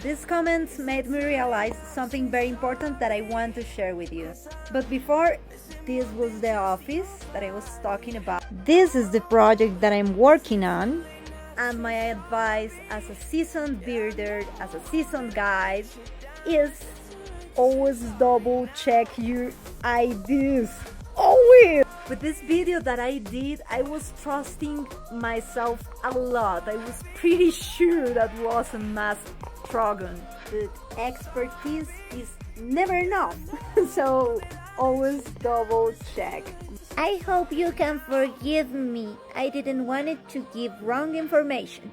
These comments made me realize something very important that I want to share with you. But before, this was the office that I was talking about. This is the project that I'm working on. And my advice as a seasoned bearder, as a seasoned guide, is always double check your IDs. Always! With this video that I did, I was trusting myself a lot. I was pretty sure that was a mass program. But expertise is never enough. So always double check. I hope you can forgive me. I didn't want it to give wrong information.